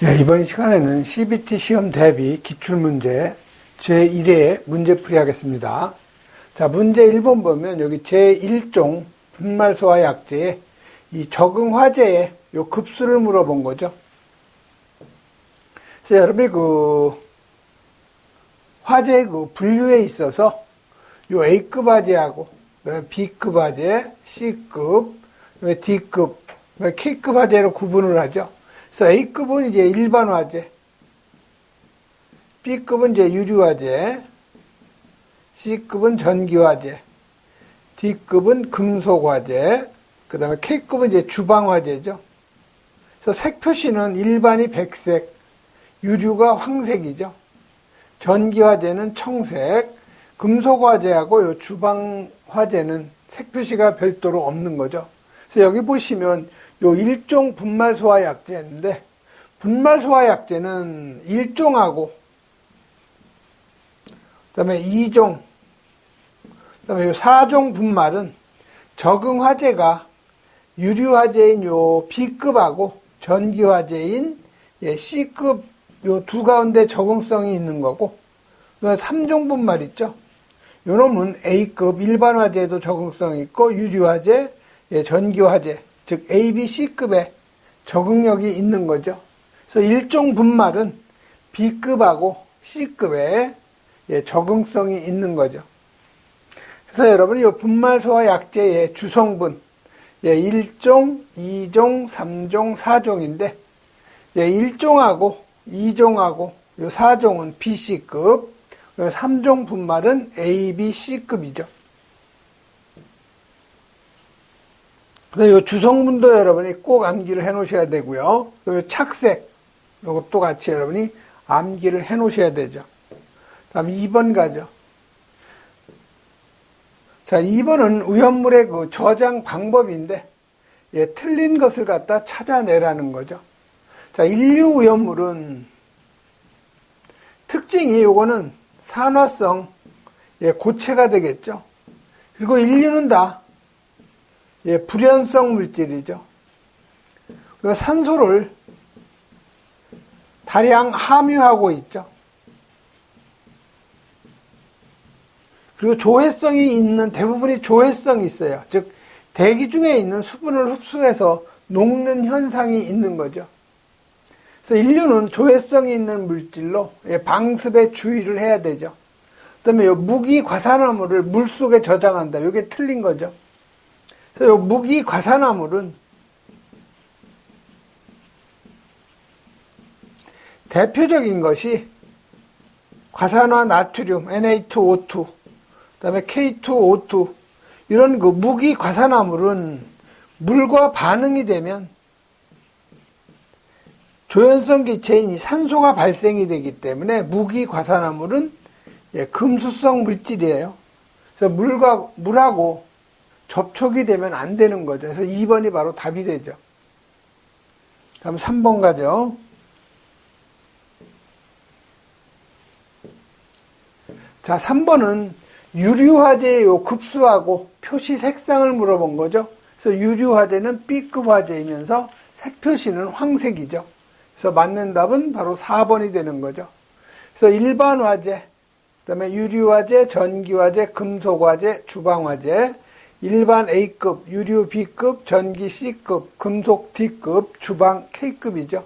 네, 이번 시간에는 CBT 시험 대비 기출문제 제1회 문제풀이 하겠습니다. 자, 문제 1번 보면 여기 제1종 분말소화 약제의 이 적응 화제의 요 급수를 물어본 거죠. 그래서 여러분이 화제의 분류에 있어서 요 A급 화제하고 B급 화제, C급, D급, K급 화제로 구분을 하죠. 그래서 A급은 이제 일반 화재, B급은 이제 유류 화재, C급은 전기 화재, D급은 금속 화재, 그 다음에 K급은 이제 주방 화재죠. 그래서 색 표시는 일반이 백색, 유류가 황색이죠. 전기 화재는 청색, 금속 화재하고 요 주방 화재는 색 표시가 별도로 없는 거죠. 그래서 여기 보시면 요 일종 분말소화 약제인데, 분말소화 약제는 1종하고, 그 다음에 2종, 그 다음에 요 4종 분말은 적응 화재가 유류 화재인 요 B급하고 전기 화재인 C급 요 두 가운데 적응성이 있는 거고, 3종 분말 있죠. 요 놈은 A급 일반 화재에도 적응성이 있고, 유류 화재, 전기 화재, 즉 A, B, C급에 적응력이 있는 거죠. 그래서 일종 분말은 B급하고 C급에 적응성이 있는 거죠. 그래서 여러분이 이 분말소화 약제의 주성분 1종, 2종, 3종, 4종인데 1종하고 2종하고 요 4종은 B, C급, 3종 분말은 A, B, C급이죠. 그래서 이 주성분도 여러분이 꼭 암기를 해 놓으셔야 되고요. 요 착색, 요것도 같이 여러분이 암기를 해 놓으셔야 되죠. 다음 2번 가죠. 자, 2번은 위험물의 저장 방법인데, 틀린 것을 갖다 찾아내라는 거죠. 자, 인류 위험물은 특징이 요거는 산화성, 고체가 되겠죠. 그리고 인류는 다 불연성 물질이죠. 그리고 산소를 다량 함유하고 있죠. 그리고 조회성이 있는, 대부분이 조회성이 있어요. 즉, 대기 중에 있는 수분을 흡수해서 녹는 현상이 있는 거죠. 그래서 인류는 조회성이 있는 물질로 방습에 주의를 해야 되죠. 그 다음에 무기 과산화물을 물속에 저장한다. 이게 틀린 거죠. 그래서 무기 과산화물은 대표적인 것이 과산화 나트륨, Na2O2, 그 다음에 K2O2, 이런 무기 과산화물은 물과 반응이 되면 조연성 기체인 산소가 발생이 되기 때문에 무기 과산화물은 금수성 물질이에요. 그래서 물하고 접촉이 되면 안 되는 거죠. 그래서 2번이 바로 답이 되죠. 다음 3번 가죠. 자, 3번은 유류화재의 요 급수하고 표시 색상을 물어본 거죠. 그래서 유류화재는 B급 화재이면서 색 표시는 황색이죠. 그래서 맞는 답은 바로 4번이 되는 거죠. 그래서 일반 화재, 그 다음에 유류화재, 전기화재, 금속화재, 주방화재, 일반 A급, 유류 B급, 전기 C급, 금속 D급, 주방 K급이죠.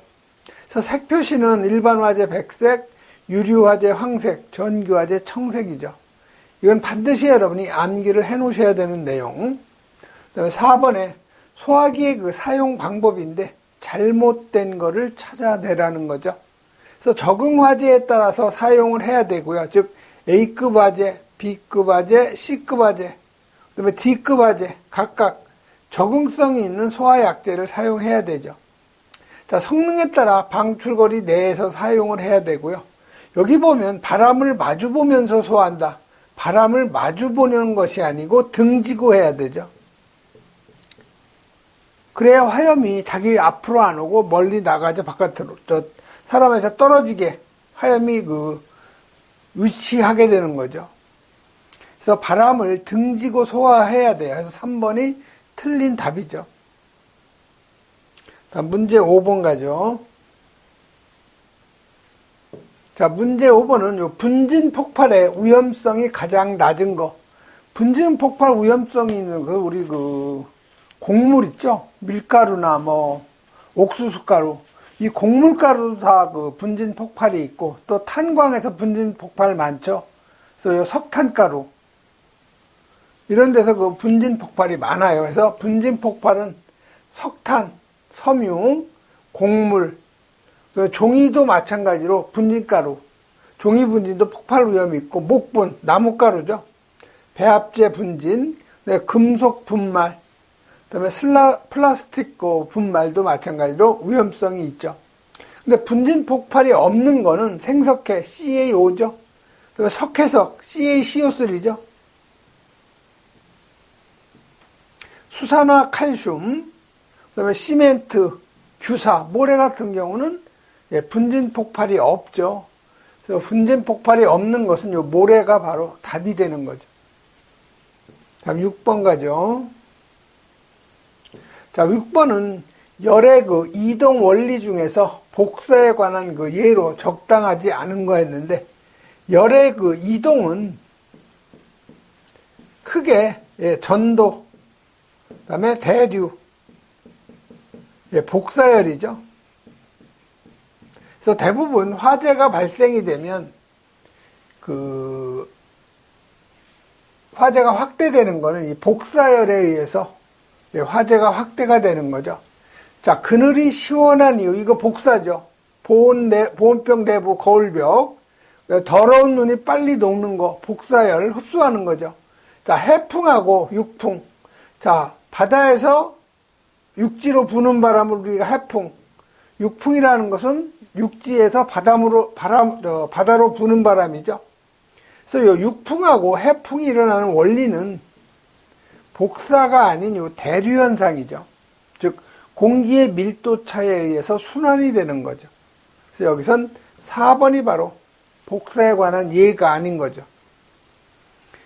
그래서 색 표시는 일반 화재 백색, 유류 화재 황색, 전기 화재 청색이죠. 이건 반드시 여러분이 암기를 해 놓으셔야 되는 내용. 그다음에 4번에 소화기의 사용 방법인데 잘못된 거를 찾아내라는 거죠. 그래서 적응 화재에 따라서 사용을 해야 되고요. 즉 A급 화재, B급 화재, C급 화재, 그다음에 D급 화재 각각 적응성이 있는 소화약제를 사용해야 되죠. 자, 성능에 따라 방출거리 내에서 사용을 해야 되고요. 여기 보면 바람을 마주 보면서 소화한다. 바람을 마주 보는 것이 아니고 등지고 해야 되죠. 그래야 화염이 자기 앞으로 안 오고 멀리 나가죠. 바깥으로. 사람에서 떨어지게 화염이 위치하게 되는 거죠. 그래서 바람을 등지고 소화해야 돼요. 그래서 3번이 틀린 답이죠. 문제 5번 가죠. 자, 문제 5번은 요 분진 폭발의 위험성이 가장 낮은 거. 분진 폭발 위험성이 있는 거, 우리 곡물 있죠? 밀가루나 옥수수 가루. 이 곡물가루도 다 분진 폭발이 있고, 또 탄광에서 분진 폭발 많죠? 그래서 요 석탄가루. 이런 데서 분진 폭발이 많아요. 그래서 분진 폭발은 석탄, 섬유, 곡물, 종이도 마찬가지로 분진가루. 종이 분진도 폭발 위험이 있고, 목분, 나무가루죠. 배합제 분진, 금속 분말, 그다음에 플라스틱 분말도 마찬가지로 위험성이 있죠. 근데 분진 폭발이 없는 거는 생석회 CaO죠. 그다음에 석회석 CaCO3죠. 수산화 칼슘, 그다음에 시멘트, 규사, 모래 같은 경우는 분진 폭발이 없죠. 그래서 분진 폭발이 없는 것은 요 모래가 바로 답이 되는 거죠. 다음 6번 가죠. 자, 6번은 열의 이동 원리 중에서 복사에 관한 예로 적당하지 않은 거였는데, 열의 이동은 크게 전도, 그 다음에 대류, 복사열이죠. 그래서 대부분 화재가 발생이 되면 화재가 확대되는 거는 이 복사열에 의해서 화재가 확대가 되는 거죠. 자, 그늘이 시원한 이유, 이거 복사죠. 보온병 내부 거울벽, 더러운 눈이 빨리 녹는 거, 복사열 흡수하는 거죠. 자, 해풍하고 육풍. 자, 바다에서 육지로 부는 바람을 우리가 해풍, 육풍이라는 것은 육지에서 바다로 부는 바람이죠. 그래서 이 육풍하고 해풍이 일어나는 원리는 복사가 아닌 이 대류 현상이죠. 즉 공기의 밀도 차에 의해서 순환이 되는 거죠. 그래서 여기선 4번이 바로 복사에 관한 예가 아닌 거죠.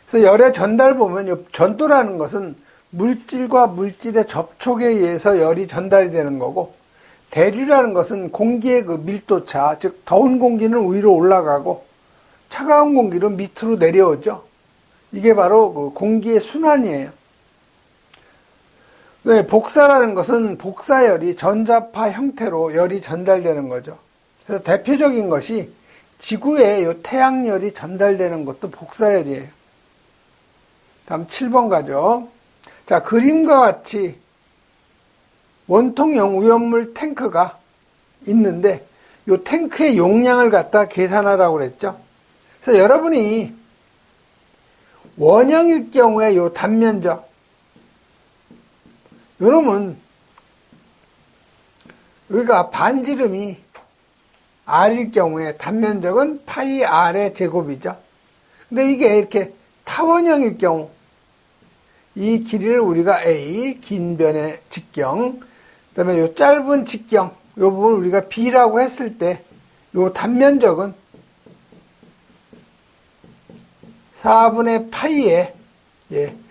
그래서 열의 전달 보면 이 전도라는 것은 물질과 물질의 접촉에 의해서 열이 전달이 되는 거고, 대류라는 것은 공기의 밀도차, 즉 더운 공기는 위로 올라가고 차가운 공기는 밑으로 내려오죠. 이게 바로 공기의 순환이에요. 네, 복사라는 것은 복사열이 전자파 형태로 열이 전달되는 거죠. 그래서 대표적인 것이 지구에 요 태양열이 전달되는 것도 복사열이에요. 다음 7번 가죠. 자, 그림과 같이 원통형 위험물 탱크가 있는데 요 탱크의 용량을 갖다 계산하라고 그랬죠. 그래서 여러분이 원형일 경우에 요 단면적, 요놈은 우리가 반지름이 R일 경우에 단면적은 파이 R의 제곱이죠. 근데 이게 이렇게 타원형일 경우 이 길이를 우리가 A, 긴 변의 직경, 그 다음에 요 짧은 직경, 요 부분 우리가 B라고 했을 때 요 단면적은 4분의 파이의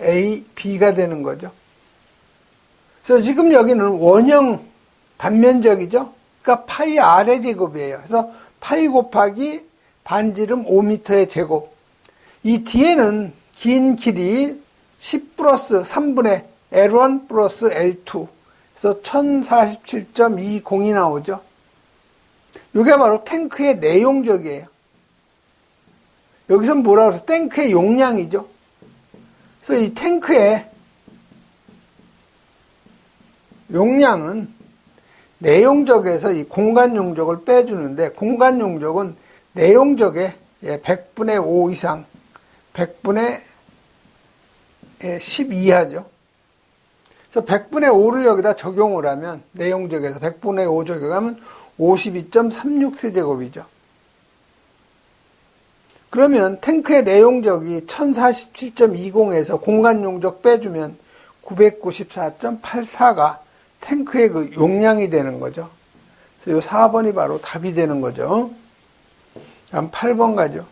A, B가 되는 거죠. 그래서 지금 여기는 원형 단면적이죠. 그러니까 파이 R의 제곱이에요. 그래서 파이 곱하기 반지름 5m의 제곱. 이 뒤에는 긴 길이 10 플러스 3분의 L1 플러스 L2. 그래서 1047.20이 나오죠. 이게 바로 탱크의 내용적이에요. 여기서 뭐라고 해서 탱크의 용량이죠. 그래서 이 탱크의 용량은 내용적에서 이 공간 용적을 빼주는데, 공간 용적은 내용적의 100분의 5 이상, 100분의 10 이하죠. 그래서 100분의 5를 여기다 적용을 하면, 내용적에서 100분의 5 적용하면 52.36세제곱이죠. 그러면 탱크의 내용적이 1047.20에서 공간 용적 빼주면 994.84가 탱크의 그 용량이 되는 거죠. 그래서 이 4번이 바로 답이 되는 거죠. 다음 8번 가죠.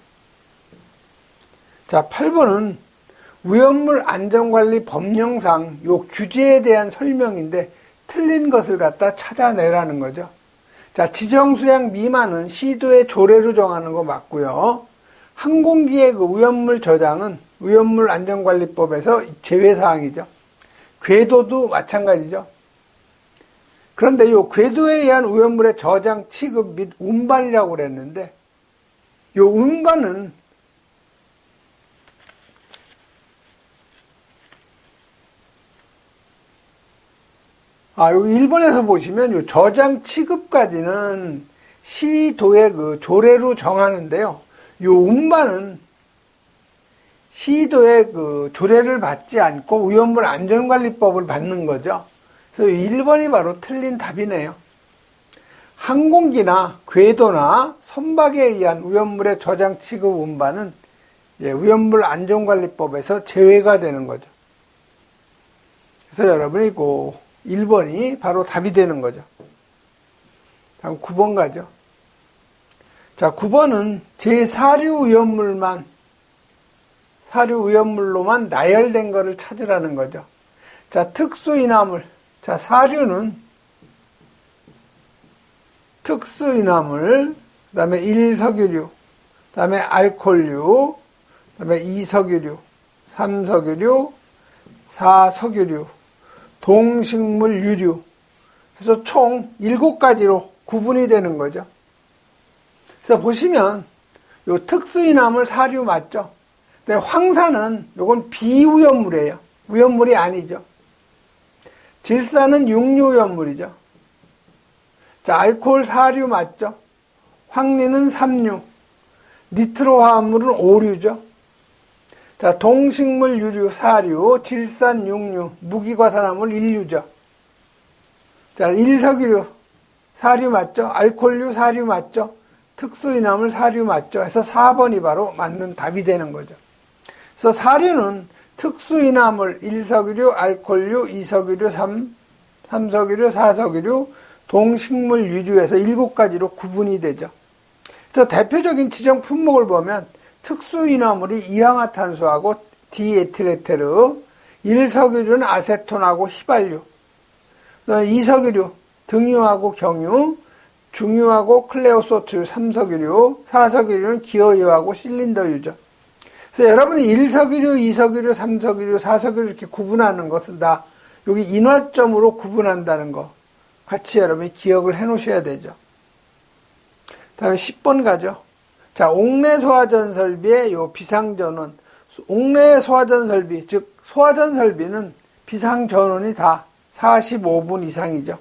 자, 8번은 위험물 안전관리 법령상 요 규제에 대한 설명인데 틀린 것을 갖다 찾아내라는 거죠. 자, 지정수량 미만은 시도의 조례로 정하는 거 맞고요. 항공기의 그 오염물 저장은 오염물 안전관리법에서 제외사항이죠. 궤도도 마찬가지죠. 그런데 이 궤도에 의한 오염물의 저장, 취급 및 운반이라고 그랬는데, 이 운반은 여기 1번에서 보시면 요 저장 취급까지는 시도의 그 조례로 정하는데요. 요 운반은 시도의 그 조례를 받지 않고 오염물 안전관리법을 받는 거죠. 그래서 1번이 바로 틀린 답이네요. 항공기나 궤도나 선박에 의한 오염물의 저장 취급 운반은 오염물 안전관리법에서 제외가 되는 거죠. 그래서 여러분이 이거 1번이 바로 답이 되는 거죠. 다음 9번 가죠. 자, 9번은 제4류 오염물로만 나열된 거를 찾으라는 거죠. 자, 특수인화물. 자, 사류는 특수인화물, 그 다음에 1석유류, 그 다음에 알코올류, 그 다음에 2석유류, 3석유류, 4석유류, 동식물 유류. 그래서 총 7가지로 구분이 되는 거죠. 그래서 보시면 요 특수인화물 사류 맞죠? 근데 황사는 요건 비오염물이에요. 오염물이 아니죠. 질산은 육류오염물이죠. 자, 알코올 사류 맞죠? 황리는 삼류, 니트로 화합물은 오류죠. 자, 동식물 유류, 사류, 질산, 육류, 무기과산화물, 일류죠. 자, 1석유류, 사류 맞죠? 알코올류, 사류 맞죠? 특수인화물, 사류 맞죠? 해서 4번이 바로 맞는 답이 되는 거죠. 그래서 사류는 특수인화물, 1석유류, 알코올류, 2석유류, 3석유류, 4석유류, 동식물 유류에서 7가지로 구분이 되죠. 그래서 대표적인 지정 품목을 보면 특수인화물이 이항화탄소하고 디에틸에테르, 1석유류는 아세톤하고 휘발유, 2석유류 등유하고 경유, 중유하고 클레오소트유, 3석유류, 4석유류는 기어유하고 실린더유죠. 그래서 여러분이 1석유류, 2석유류, 3석유류, 4석유류 이렇게 구분하는 것은 다 여기 인화점으로 구분한다는 거 같이 여러분이 기억을 해 놓으셔야 되죠. 다음에 10번 가죠. 자, 옥내 소화전 설비의 요 비상전원. 옥내 소화전 설비, 즉 소화전 설비는 비상전원이 다 45분 이상이죠.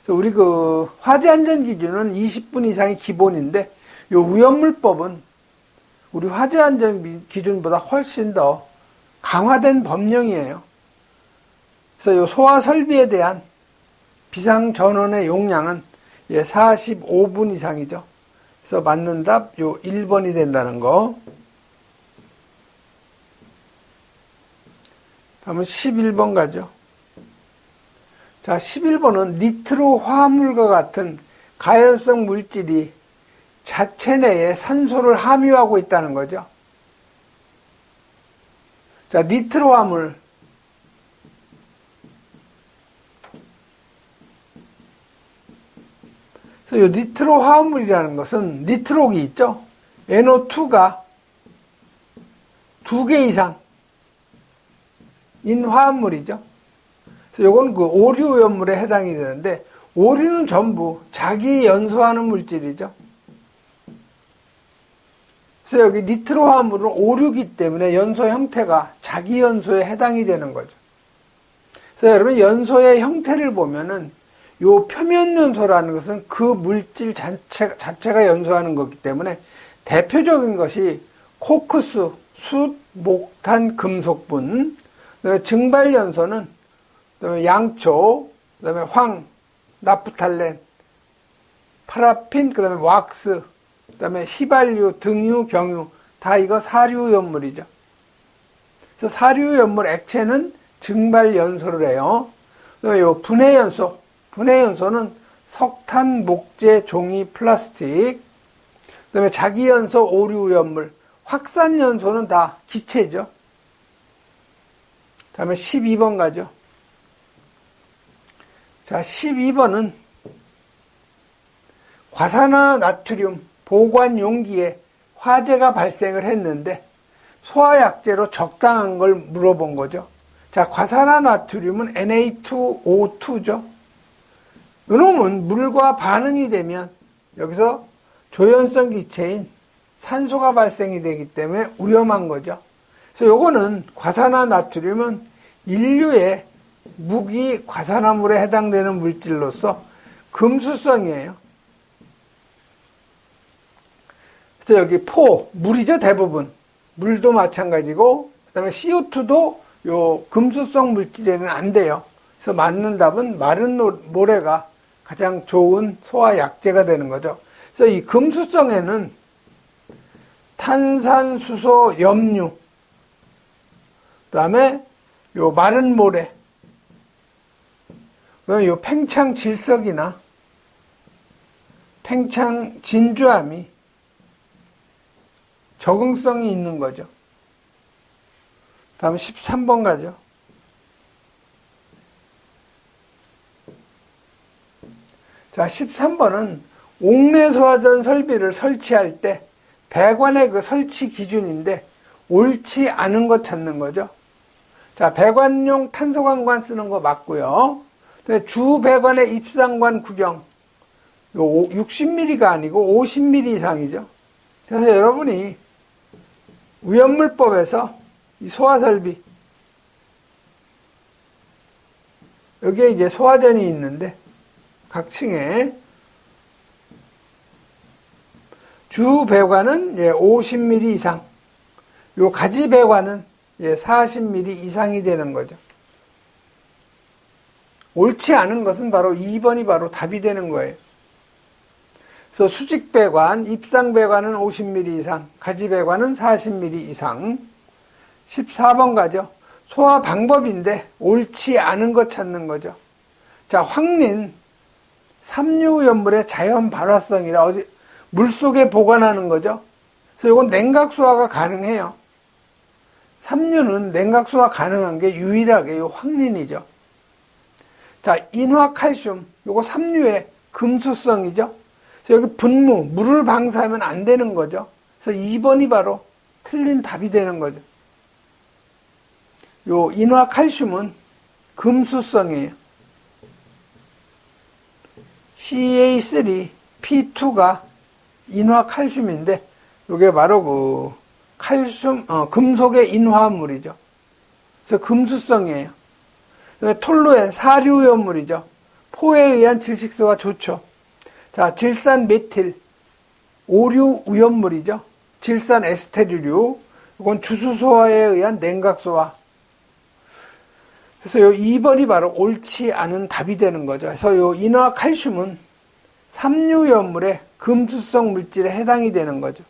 우리 그 화재 안전 기준은 20분 이상이 기본인데 요 오염물법은 우리 화재 안전 기준보다 훨씬 더 강화된 법령이에요. 그래서 요 소화 설비에 대한 비상 전원의 용량은 45분 이상이죠. 그래서 맞는 답 요 1번이 된다는 거. 다음은 11번 가죠. 자, 11번은 니트로 화합물과 같은 가연성 물질이 자체 내에 산소를 함유하고 있다는 거죠. 자, 니트로 화물. 그래서 이 니트로 화합물이라는 것은 니트록이 있죠. NO2가 2개 이상인 화합물이죠. 그래서 이건 그 오류 오염물에 해당이 되는데 오류는 전부 자기 연소하는 물질이죠. 그래서 여기 니트로 화합물은 오류기 때문에 연소 형태가 자기 연소에 해당이 되는 거죠. 그래서 여러분 연소의 형태를 보면은 요 표면 연소라는 것은 그 물질 자체가 연소하는 거기 때문에 대표적인 것이 코크스, 숯, 목탄, 금속분, 그다음에 증발 연소는 그다음에 양초, 그다음에 황, 나프탈렌, 파라핀, 그다음에 왁스, 그다음에 휘발유, 등유, 경유 다 이거 사류연물이죠. 그래서 사류연물 액체는 증발 연소를 해요. 그다음에 요 분해 연소, 분해 연소는 석탄, 목재, 종이, 플라스틱. 그다음에 자기 연소, 오류 연물, 확산 연소는 다 기체죠. 다음에 12번 가죠. 자, 12번은 과산화나트륨 보관 용기에 화재가 발생을 했는데 소화약제로 적당한 걸 물어본 거죠. 자, 과산화나트륨은 Na2O2죠. 이놈은 물과 반응이 되면 여기서 조연성 기체인 산소가 발생이 되기 때문에 위험한 거죠. 그래서 요거는 과산화나트륨은 인류의 무기 과산화물에 해당되는 물질로서 금수성이에요. 그래서 여기 물이죠, 대부분. 물도 마찬가지고, 그 다음에 CO2도 요 금수성 물질에는 안 돼요. 그래서 맞는 답은 마른 모래가 가장 좋은 소화약제가 되는 거죠. 그래서 이 금수성에는 탄산수소 염류, 그 다음에 요 마른 모래, 그다음에 요 팽창 질석이나 팽창 진주암이 적응성이 있는 거죠. 다음 13번 가죠. 자, 13번은 옥내 소화전 설비를 설치할 때 배관의 그 설치 기준인데 옳지 않은 거 찾는 거죠. 자, 배관용 탄소광관 쓰는 거 맞고요. 주 배관의 입상관 구경, 60mm가 아니고 50mm 이상이죠. 그래서 여러분이 위험물법에서 이 소화설비, 여기에 이제 소화전이 있는데 각 층에 주 배관은 50mm 이상, 요 가지 배관은 40mm 이상이 되는 거죠. 옳지 않은 것은 바로 2번이 바로 답이 되는 거예요. 그래서 수직 배관, 입상 배관은 50mm 이상, 가지 배관은 40mm 이상. 14번 가죠. 소화 방법인데 옳지 않은 것 찾는 거죠. 자, 황린, 삼류연물의 자연 발화성이라 물속에 보관하는 거죠. 그래서 이건 냉각 소화가 가능해요. 삼류는 냉각 소화 가능한 게 유일하게 이 황린이죠. 자, 인화칼슘, 요거 삼류의 금수성이죠. 그래서 여기 분무, 물을 방사하면 안 되는 거죠. 그래서 2번이 바로 틀린 답이 되는 거죠. 요 인화칼슘은 금수성이에요. CA3, P2가 인화칼슘인데 요게 바로 그 칼슘, 금속의 인화물이죠. 그래서 금수성이에요. 톨루엔, 사류연물이죠. 포에 의한 질식소가 좋죠. 자, 질산 메틸, 오류 우연물이죠. 질산 에스테르류, 이건 주수소화에 의한 냉각소화. 그래서 요 2번이 바로 옳지 않은 답이 되는 거죠. 그래서 요 인화칼슘은 삼류연물의 금수성 물질에 해당이 되는 거죠.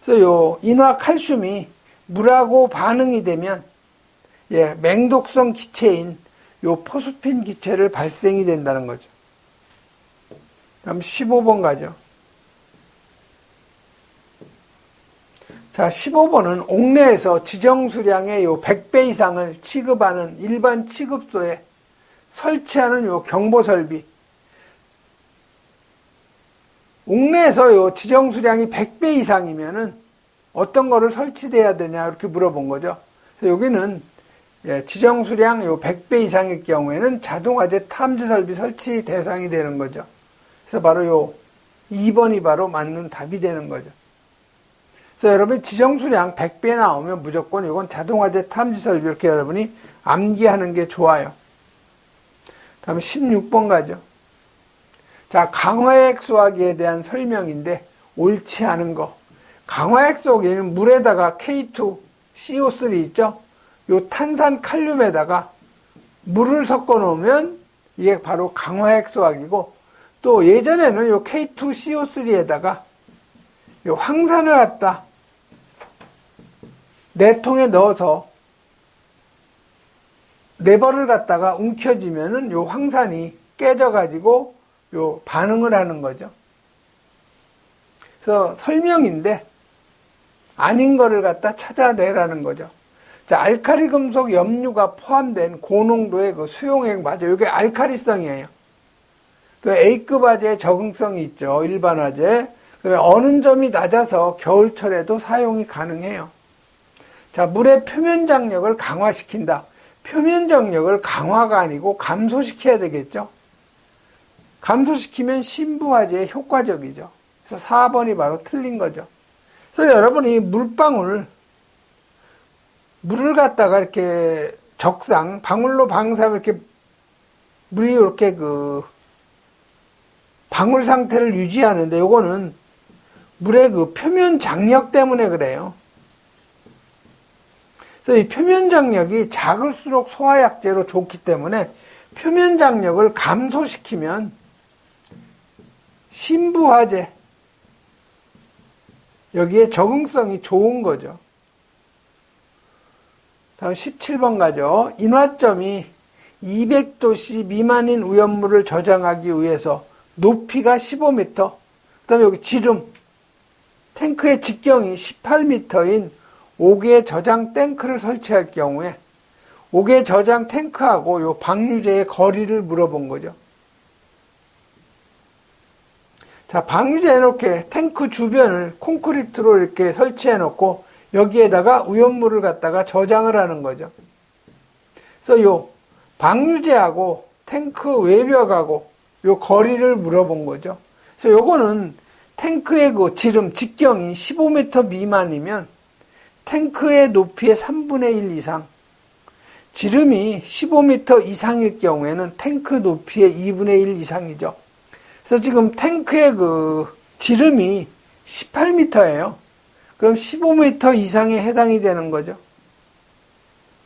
그래서 요 인화칼슘이 물하고 반응이 되면 맹독성 기체인 요 포스핀 기체를 발생이 된다는 거죠. 다음 15번 가죠. 자, 15번은 옥내에서 지정 수량의 요 100배 이상을 취급하는 일반 취급소에 설치하는 요 경보 설비. 옥내에서 요 지정 수량이 100배 이상이면은 어떤 거를 설치돼야 되냐 이렇게 물어본 거죠. 그래서 여기는 지정 수량 요 100배 이상일 경우에는 자동화재 탐지 설비 설치 대상이 되는 거죠. 그래서 바로 요 2번이 바로 맞는 답이 되는 거죠. 그래서 여러분 지정 수량 100배 나오면 무조건 이건 자동화재 탐지 설비 이렇게 여러분이 암기하는 게 좋아요. 다음 16번 가죠. 자, 강화액 수화기에 대한 설명인데 옳지 않은 거. 강화액 수화기는 물에다가 K2, CO3 있죠? 요 탄산 칼륨에다가 물을 섞어 놓으면 이게 바로 강화액 수화기고, 또 예전에는 요 K2, CO3에다가 요 황산을 갖다 네 통에 넣어서 레버를 갖다가 움켜쥐면은 요 황산이 깨져가지고 요 반응을 하는 거죠. 그래서 설명인데 아닌 거를 갖다 찾아내라는 거죠. 자, 알카리 금속 염류가 포함된 고농도의 그 수용액 맞아요. 이게 알카리성이에요. 또 A급 화재의 적응성이 있죠. 일반 화재. 그다음에 어는 점이 낮아서 겨울철에도 사용이 가능해요. 자, 물의 표면 장력을 강화시킨다. 표면 장력을 강화가 아니고 감소시켜야 되겠죠. 감소시키면 심부 화재에 효과적이죠. 그래서 4번이 바로 틀린 거죠. 그래서 여러분이 물을 갖다가 이렇게 방울로 방사하면 이렇게 물이 이렇게 방울 상태를 유지하는데 요거는 물의 표면 장력 때문에 그래요. 그래서 이 표면 장력이 작을수록 소화약재로 좋기 때문에 표면 장력을 감소시키면 심부화재 여기에 적응성이 좋은 거죠. 다음 17번 가죠. 인화점이 200도씨 미만인 오염물을 저장하기 위해서 높이가 15m, 그 다음에 여기 지름, 탱크의 직경이 18m인 5개의 저장 탱크를 설치할 경우에 5개의 저장 탱크하고 요 방류제의 거리를 물어본 거죠. 자, 방류제 이렇게 탱크 주변을 콘크리트로 이렇게 설치해 놓고 여기에다가 오염물을 갖다가 저장을 하는 거죠. 그래서 요 방류제하고 탱크 외벽하고 요 거리를 물어본 거죠. 그래서 요거는 탱크의 지름, 직경이 15m 미만이면 탱크의 높이의 3분의 1 이상, 지름이 15m 이상일 경우에는 탱크 높이의 2분의 1 이상이죠. 그래서 지금 탱크의 지름이 18m예요. 그럼 15m 이상에 해당이 되는 거죠.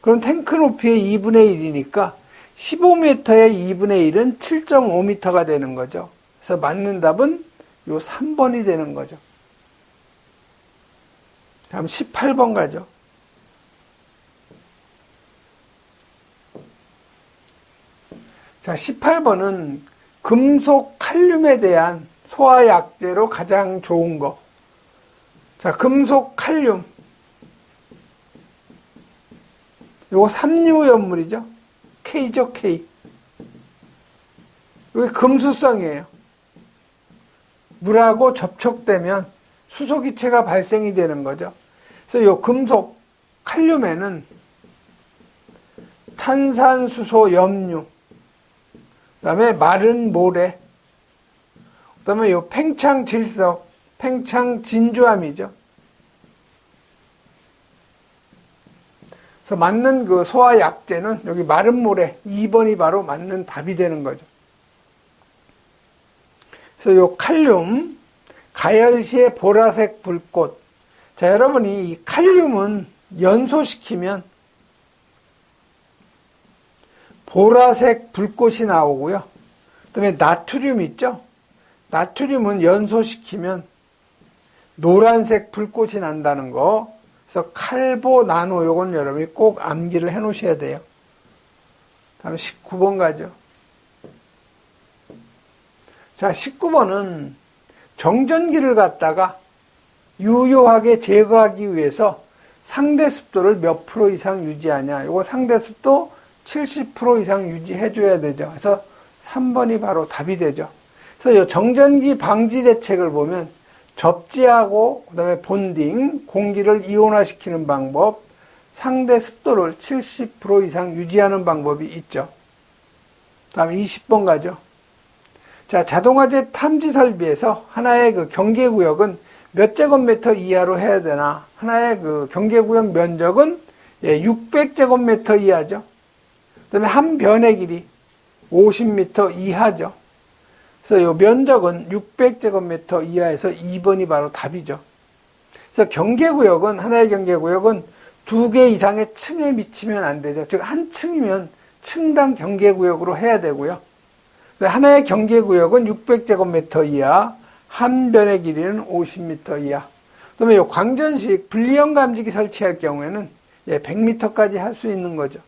그럼 탱크 높이의 2분의 1이니까 15m의 2분의 1은 7.5m가 되는 거죠. 그래서 맞는 답은 요 3번이 되는 거죠. 다음 18번 가죠. 자, 18번은 금속 칼륨에 대한 소화약제로 가장 좋은 거. 자, 금속 칼륨. 요거 삼류염물이죠. K죠, K. 이게 금수성이에요. 물하고 접촉되면 수소기체가 발생이 되는 거죠. 그래서 요 금속 칼륨에는 탄산수소 염류, 그 다음에 마른 모래, 그 다음에 요 팽창질석, 팽창진주암이죠. 그래서 맞는 소화약제는 여기 마른 모래 2번이 바로 맞는 답이 되는 거죠. 그래서 요 칼륨, 가열시의 보라색 불꽃. 자, 여러분이 이 칼륨은 연소시키면 보라색 불꽃이 나오고요. 그 다음에 나트륨 있죠? 나트륨은 연소시키면 노란색 불꽃이 난다는 거. 그래서 칼보나노, 요건 여러분이 꼭 암기를 해 놓으셔야 돼요. 다음 19번 가죠. 자, 19번은 정전기를 갖다가 유효하게 제거하기 위해서 상대 습도를 몇 프로 이상 유지하냐. 요거 상대 습도 70% 이상 유지해 줘야 되죠. 그래서 3번이 바로 답이 되죠. 그래서 이 정전기 방지 대책을 보면 접지하고 그다음에 본딩, 공기를 이온화시키는 방법, 상대 습도를 70% 이상 유지하는 방법이 있죠. 다음 20번 가죠. 자, 자동화재 탐지 설비에서 하나의 경계구역은 몇 제곱미터 이하로 해야 되나? 하나의 경계구역 면적은 600제곱미터 이하죠. 그 다음에 한 변의 길이 50m 이하죠. 그래서 이 면적은 600제곱미터 이하에서 2번이 바로 답이죠. 그래서 경계구역은, 하나의 경계구역은 2개 이상의 층에 미치면 안 되죠. 즉, 한 층이면 층당 경계구역으로 해야 되고요. 하나의 경계구역은 600제곱미터 이하, 한 변의 길이는 50m 이하. 그 다음에 이 광전식 분리형 감지기 설치할 경우에는 100m까지 할 수 있는 거죠.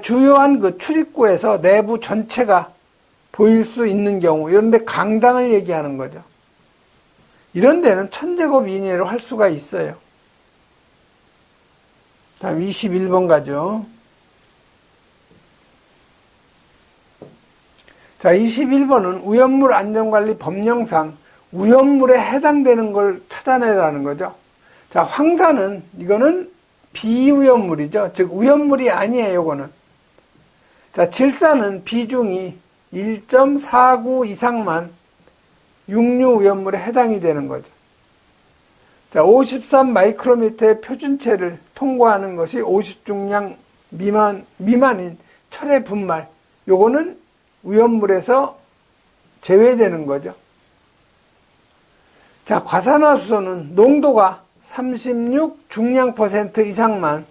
주요한 출입구에서 내부 전체가 보일 수 있는 경우, 이런 데 강당을 얘기하는 거죠. 이런 데는 1000제곱 이내로 할 수가 있어요. 다음 21번 가죠. 자, 21번은 우연물 안전관리 법령상 우연물에 해당되는 걸 찾아내라는 거죠. 자, 황산은 이거는 비우연물이죠. 즉 우연물이 아니에요, 이거는. 자, 질산은 비중이 1.49 이상만 육류우연물에 해당이 되는 거죠. 자, 53 마이크로미터의 표준체를 통과하는 것이 50중량 미만인 철의 분말. 요거는 우연물에서 제외되는 거죠. 자, 과산화수소는 농도가 36 중량 % 이상만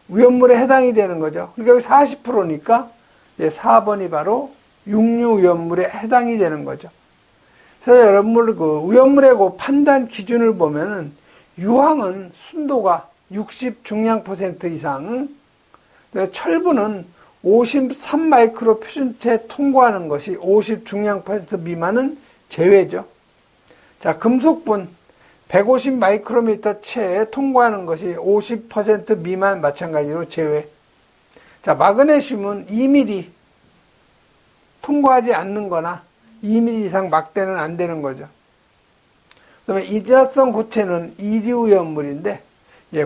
우연물에 해당이 되는 거죠. 그러니까 여기 40%니까 4번이 바로 육류우연물에 해당이 되는 거죠. 그래서 여러분 그 우연물의 그 판단 기준을 보면은 유황은 순도가 60 중량 % 이상, 철분은 53 마이크로 표준체 통과하는 것이 50 중량 % 미만은 제외죠. 자, 금속분 150 마이크로미터 체에 통과하는 것이 50% 미만 마찬가지로 제외. 자, 마그네슘은 2mm 통과하지 않는 거나 2mm 이상 막대는 안 되는 거죠. 그 다음에 인화성 고체는 이류우연물인데,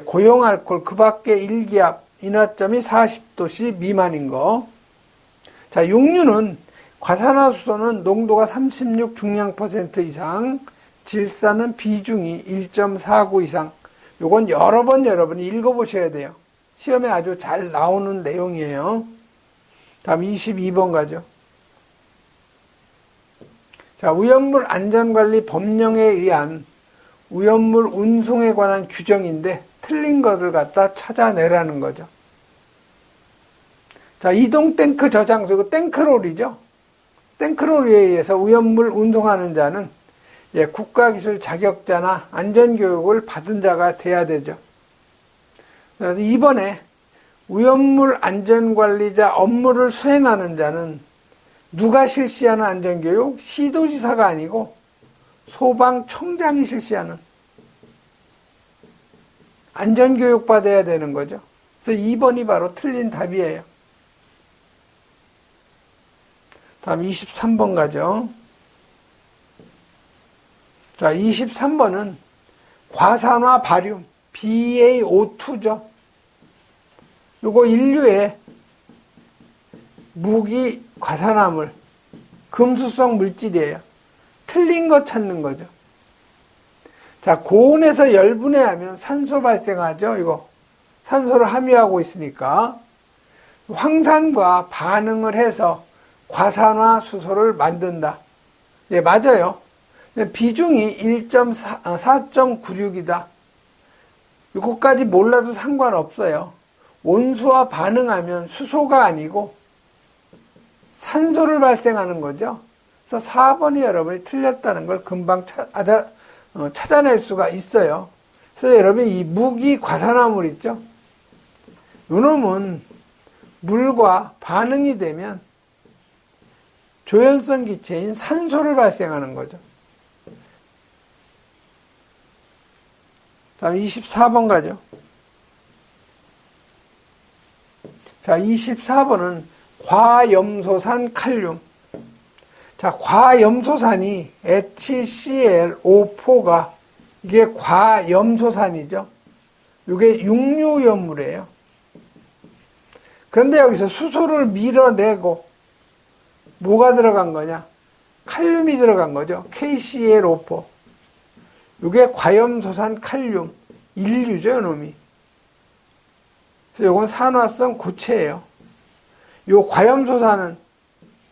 고용알코올 그 밖에 일기압 인화점이 40도씨 미만인 거. 자, 육류는 과산화수소는 농도가 36 중량 % 이상, 질산은 비중이 1.49 이상. 요건 여러분이 읽어보셔야 돼요. 시험에 아주 잘 나오는 내용이에요. 다음 22번 가죠. 자, 우연물 안전관리 법령에 의한 우연물 운송에 관한 규정인데 틀린 것을 갖다 찾아내라는 거죠. 자, 이동 탱크 저장소, 이거 탱크롤이죠. 탱크롤에 의해서 우연물 운송하는 자는 국가기술 자격자나 안전교육을 받은 자가 돼야 되죠. 이번에 우연물 안전관리자 업무를 수행하는 자는 누가 실시하는 안전교육? 시도지사가 아니고 소방청장이 실시하는 안전교육 받아야 되는 거죠. 그래서 2번이 바로 틀린 답이에요. 다음 23번 가죠. 자, 23번은 과산화 바륨, BaO2죠. 요거 인류의 무기 과산화물, 금수성 물질이에요. 틀린 거 찾는 거죠. 자, 고온에서 열분해하면 산소 발생하죠. 이거 산소를 함유하고 있으니까 황산과 반응을 해서 과산화 수소를 만든다. 예, 맞아요. 비중이 4.96이다. 이것까지 몰라도 상관없어요. 온수와 반응하면 수소가 아니고 산소를 발생하는 거죠. 그래서 4번이 여러분이 틀렸다는 걸 금방 찾아낼 수가 있어요. 그래서 여러분 이 무기 과산화물 있죠. 이놈은 물과 반응이 되면 조연성 기체인 산소를 발생하는 거죠. 다음 24번 가죠. 자, 24번은 과염소산 칼륨. 자, 과염소산이 HClO4가 이게 과염소산이죠. 이게 육류염물이에요. 그런데 여기서 수소를 밀어내고 뭐가 들어간 거냐? 칼륨이 들어간 거죠. KClO4. 이게 과염소산 칼륨, 인류죠, 놈이. 그래서 이건 산화성 고체예요. 요 과염소산은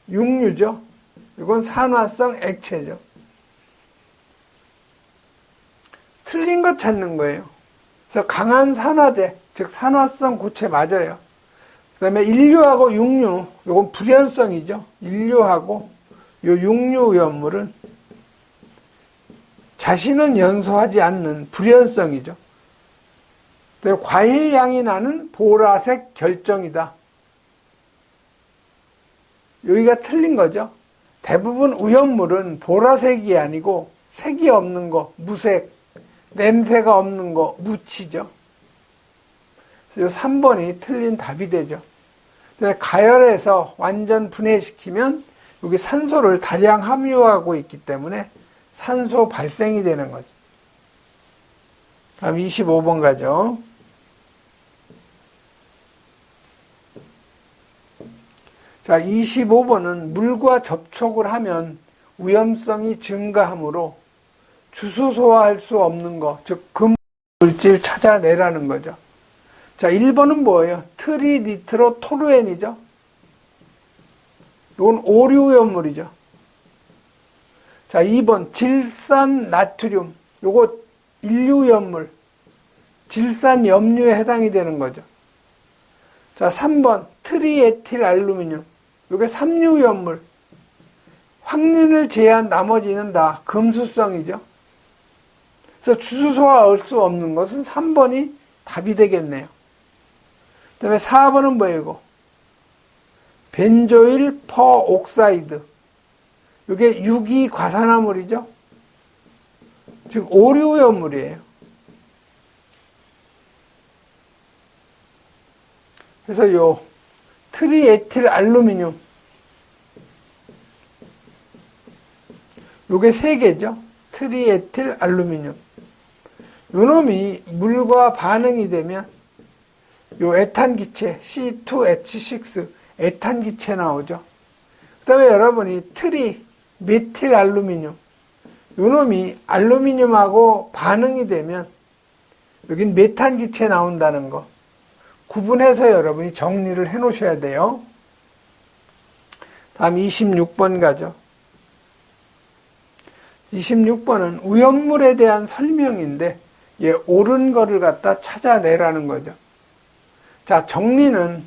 육류죠. 이건 산화성 액체죠. 틀린 것 찾는 거예요. 그래서 강한 산화제, 즉 산화성 고체 맞아요. 그 다음에 인류하고 육류, 이건 불연성이죠. 인류하고 요 육류염물은 자신은 연소하지 않는 불연성이죠. 과일향이 나는 보라색 결정이다. 여기가 틀린 거죠. 대부분 우연물은 보라색이 아니고 색이 없는 거, 무색, 냄새가 없는 거, 무치죠. 그래서 3번이 틀린 답이 되죠. 가열해서 완전 분해시키면 여기 산소를 다량 함유하고 있기 때문에 산소 발생이 되는 거죠. 다음 25번 가죠. 자, 25번은 물과 접촉을 하면 위험성이 증가하므로 주소소화할 수 없는 것, 즉 금물질 찾아내라는 거죠. 자, 1번은 뭐예요? 트리니트로토루엔이죠. 이건 오류염물이죠. 자, 2번 질산나트륨. 요거 인류염물. 질산염류에 해당이 되는 거죠. 자, 3번 트리에틸알루미늄. 요게 삼류염물. 황린을 제외한 나머지는 다 금수성이죠. 그래서 주소소화할 수 없는 것은 3번이 답이 되겠네요. 그 다음에 4번은 뭐예요, 이거? 벤조일 퍼옥사이드. 이게 유기과산화물이죠. 즉 오류염물이에요. 그래서 요 트리에틸알루미늄 요게 3개죠. 트리에틸알루미늄. 요놈이 물과 반응이 되면 요 에탄기체 C2H6 에탄기체 나오죠. 그 다음에 여러분이 메틸알루미늄 요놈이 알루미늄하고 반응이 되면 여긴 메탄기체 나온다는 거 구분해서 여러분이 정리를 해 놓으셔야 돼요. 다음 26번 가죠. 26번은 위험물에 대한 설명인데 옳은 거를 갖다 찾아내라는 거죠. 자, 정리는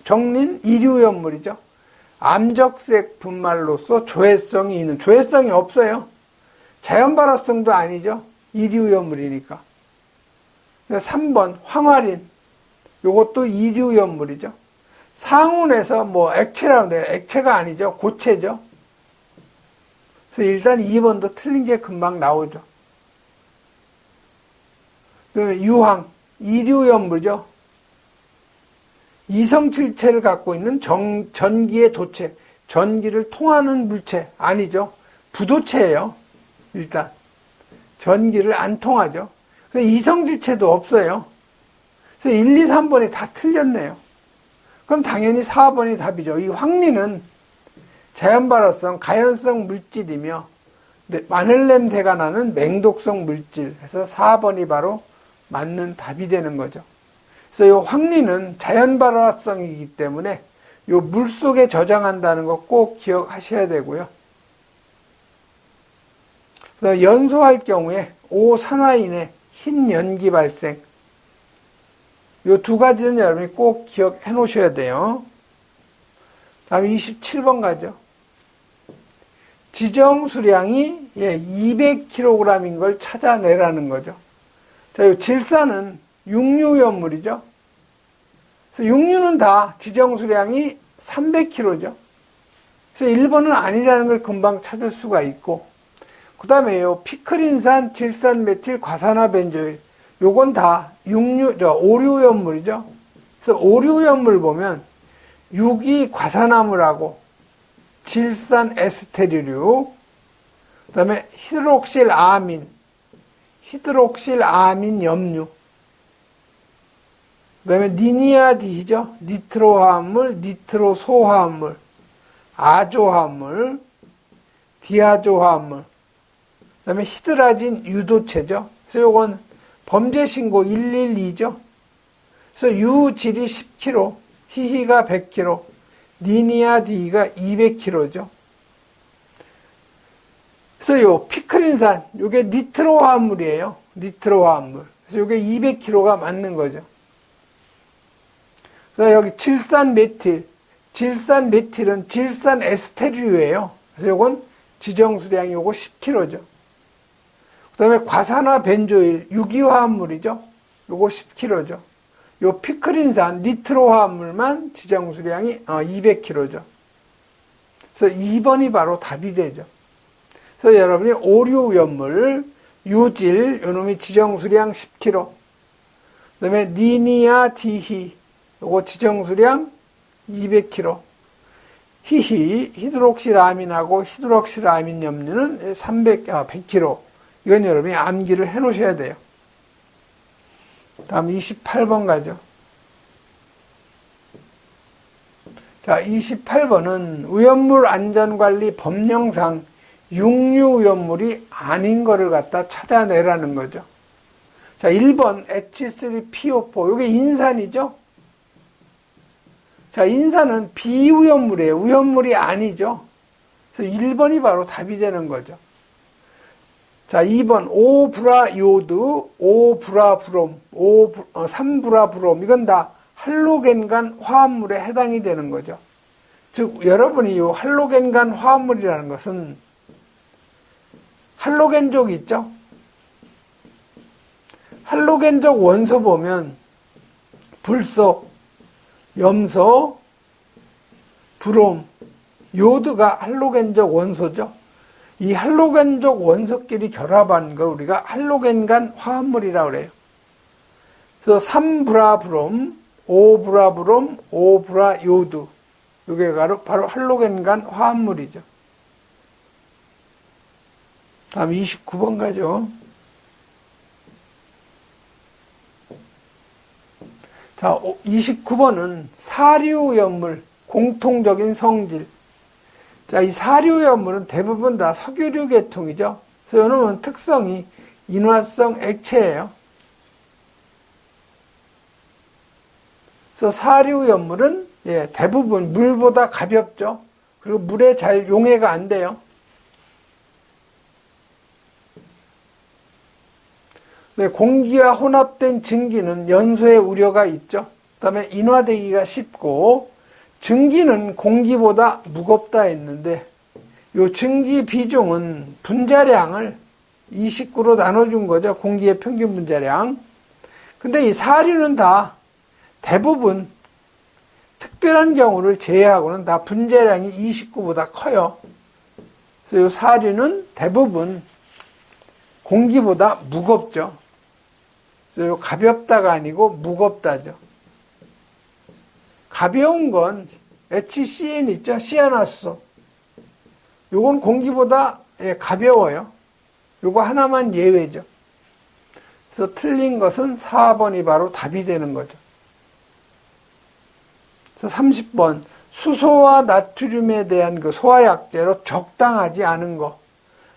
정린 이류염물이죠. 암적색 분말로서 조해성이 있는, 조해성이 없어요. 자연발화성도 아니죠. 이류염물이니까. 3번 황화린, 요것도 이류염물이죠. 상온에서 뭐 액체라는데 액체가 아니죠. 고체죠. 그래서 일단 2번도 틀린 게 금방 나오죠. 그다음에 유황, 이류염물이죠. 이성질체를 갖고 있는 전기의 도체, 전기를 통하는 물체 아니죠. 부도체예요. 일단 전기를 안 통하죠. 그래서 이성질체도 없어요. 그래서 1, 2, 3번이 다 틀렸네요. 그럼 당연히 4번이 답이죠. 이 황리는 자연발화성, 가연성 물질이며 마늘 냄새가 나는 맹독성 물질. 그래서 4번이 바로 맞는 답이 되는 거죠. 그래서 이 황리는 자연발화성이기 때문에 이 물속에 저장한다는 거 꼭 기억하셔야 되고요. 연소할 경우에 오산화인의 흰 연기 발생. 이 두 가지는 여러분이 꼭 기억해 놓으셔야 돼요. 다음 27번 가죠. 지정 수량이 200kg인 걸 찾아내라는 거죠. 자, 이 질산은 육류염물이죠. 그래서 육류는 다 지정 수량이 300kg죠. 그래서 1번은 아니라는 걸 금방 찾을 수가 있고, 그 다음에 요 피크린산, 질산메틸, 과산화벤조일, 요건 다 오류염물이죠. 그래서 오류염물 보면 유기과산화물하고 질산 에스테르류, 그 다음에 히드록실아민 염류, 그 다음에 니니아디죠. 니트로화합물, 니트로소화합물, 아조화합물, 디아조화합물, 그 다음에 히드라진 유도체죠. 그래서 요건 범죄신고 112죠. 그래서 유질이 10kg, 히히가 100kg, 니니아디가 200kg죠. 그래서 요 피크린산, 요게 니트로화합물이에요. 니트로화합물. 그래서 요게 200kg가 맞는 거죠. 그래서 여기 질산메틸은 질산 에스테르유예요. 그래서 요건 지정수량이 요거 10kg죠. 그 다음에 과산화 벤조일, 유기화합물이죠. 요거 10kg죠. 요 피크린산, 니트로화합물만 지정수량이 200kg죠. 그래서 2번이 바로 답이 되죠. 그래서 여러분이 오류염물, 유질, 요놈이 지정수량 10kg. 그 다음에 니니아디히, 요거 지정수량 200kg. 히드록시라민하고 히드록시라민 염료는 100kg. 이건 여러분이 암기를 해 놓으셔야 돼요. 다음 28번 가죠. 자, 28번은 위험물 안전관리 법령상 육류위험물이 아닌 거를 갖다 찾아내라는 거죠. 자, 1번 H3PO4. 이게 인산이죠. 자, 인산은 비위험물이에요. 위험물이 아니죠. 그래서 1번이 바로 답이 되는 거죠. 자, 2번 오브라요드, 오브라브롬, 3브라브롬. 이건 다 할로겐간 화합물에 해당이 되는 거죠. 즉 여러분이 이 할로겐간 화합물이라는 것은 할로겐족이 있죠. 할로겐족 원소 보면 불소, 염소, 브롬, 요드가 할로겐족 원소죠. 이 할로겐족 원소끼리 결합한 걸 우리가 할로겐간 화합물이라고 그래요. 그래서 3브라브롬, 5브라브롬, 5브라요드. 이게 바로 할로겐간 화합물이죠. 다음 29번 가죠. 자, 29번은 사료염물, 공통적인 성질. 자, 이 사료염물은 대부분 다 석유류 계통이죠. 그래서 이놈은 특성이 인화성 액체예요. 그래서 사료염물은 대부분 물보다 가볍죠. 그리고 물에 잘 용해가 안 돼요. 공기와 혼합된 증기는 연소의 우려가 있죠. 그 다음에 인화되기가 쉽고, 증기는 공기보다 무겁다 했는데, 이 증기 비중은 분자량을 29로 나눠준 거죠. 공기의 평균 분자량. 근데 이 사료는 다 대부분 특별한 경우를 제외하고는 다 분자량이 29보다 커요. 그래서 이 사료는 대부분 공기보다 무겁죠. 그래서 가볍다가 아니고 무겁다죠. 가벼운 건 HCN 있죠. 시아나수소. 요건 공기보다 가벼워요. 요거 하나만 예외죠. 그래서 틀린 것은 4번이 바로 답이 되는 거죠. 그래서 30번 수소와 나트륨에 대한 그 소화약제로 적당하지 않은 거.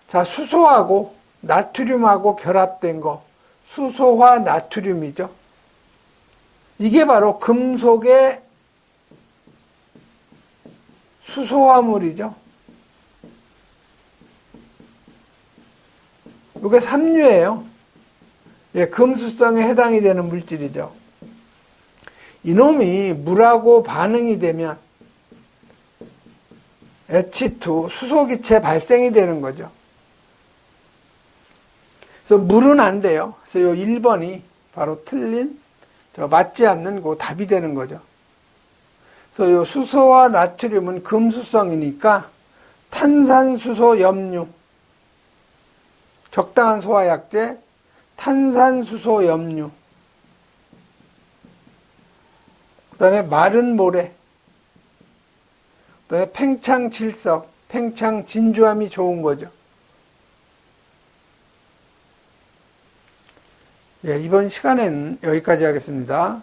자, 수소하고 나트륨하고 결합된 거. 수소화 나트륨이죠. 이게 바로 금속의 수소화물이죠. 이게 삼류예요. 금수성에 해당이 되는 물질이죠. 이놈이 물하고 반응이 되면 H2 수소기체 발생이 되는 거죠. 그래서 물은 안 돼요. 그래서 이 1번이 바로 틀린, 맞지 않는 그 답이 되는 거죠. 그래서 이 수소와 나트륨은 금수성이니까 탄산수소 염류, 적당한 소화약제, 탄산수소 염류, 그 다음에 마른 모래, 그 다음에 팽창질석, 팽창진주함이 좋은 거죠. 이번 시간에는 여기까지 하겠습니다.